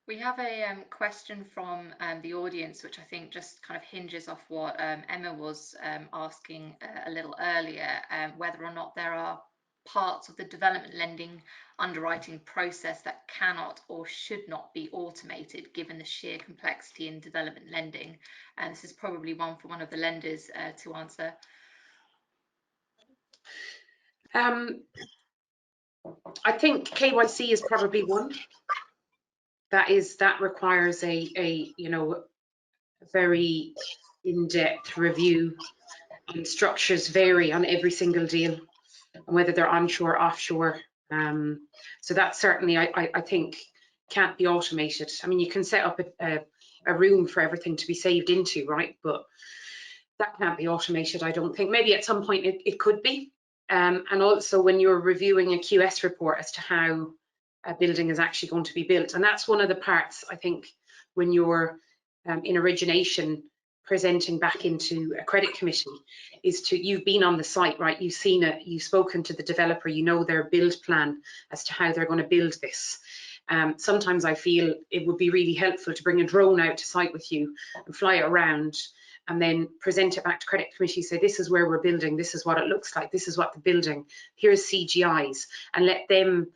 We have a question from the audience, which I think just kind of hinges off what Emma was asking a little earlier, whether or not there are parts of the development lending underwriting process that cannot or should not be automated given the sheer complexity in development lending. And this is probably one for one of the lenders to answer. I think KYC is probably one. That requires a very in-depth review, and structures vary on every single deal, whether they're onshore, offshore. So that certainly I think can't be automated. I mean, you can set up a room for everything to be saved into, right? But that can't be automated, I don't think. Maybe at some point it could be. And also when you're reviewing a QS report as to how a building is actually going to be built. And that's one of the parts, I think, when you're in origination presenting back into a credit committee, is to, you've been on the site, right? You've seen it, you've spoken to the developer, you know their build plan as to how they're going to build this. Sometimes I feel it would be really helpful to bring a drone out to site with you and fly it around and then present it back to credit committee, say this is where we're building, this is what it looks like, this is what the building, here's CGIs, and let them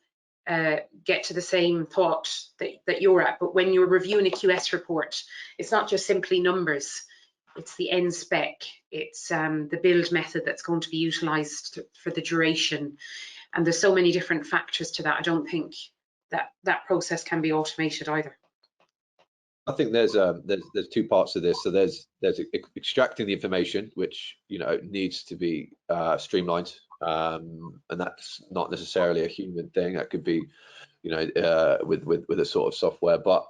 get to the same thought that you're at. But when you're reviewing a QS report, it's not just simply numbers, it's the end spec, it's the build method that's going to be utilised for the duration, and there's so many different factors to that. I don't think that process can be automated either. I think there's two parts to this. So there's extracting the information, which needs to be streamlined, and that's not necessarily a human thing. That could be with a sort of software. But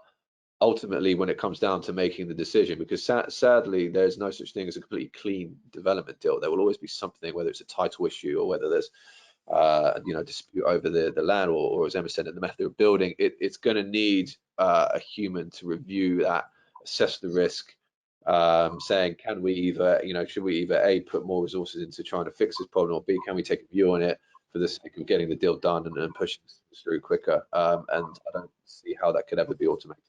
ultimately, when it comes down to making the decision, because sadly there's no such thing as a completely clean development deal. There will always be something, whether it's a title issue or whether there's dispute over the land, or as Emma said, in the method of building. It's going to need a human to review that, assess the risk, saying, can we either, should we either A, put more resources into trying to fix this problem, or B, can we take a view on it for the sake of getting the deal done and pushing through quicker. And I don't see how that could ever be automated.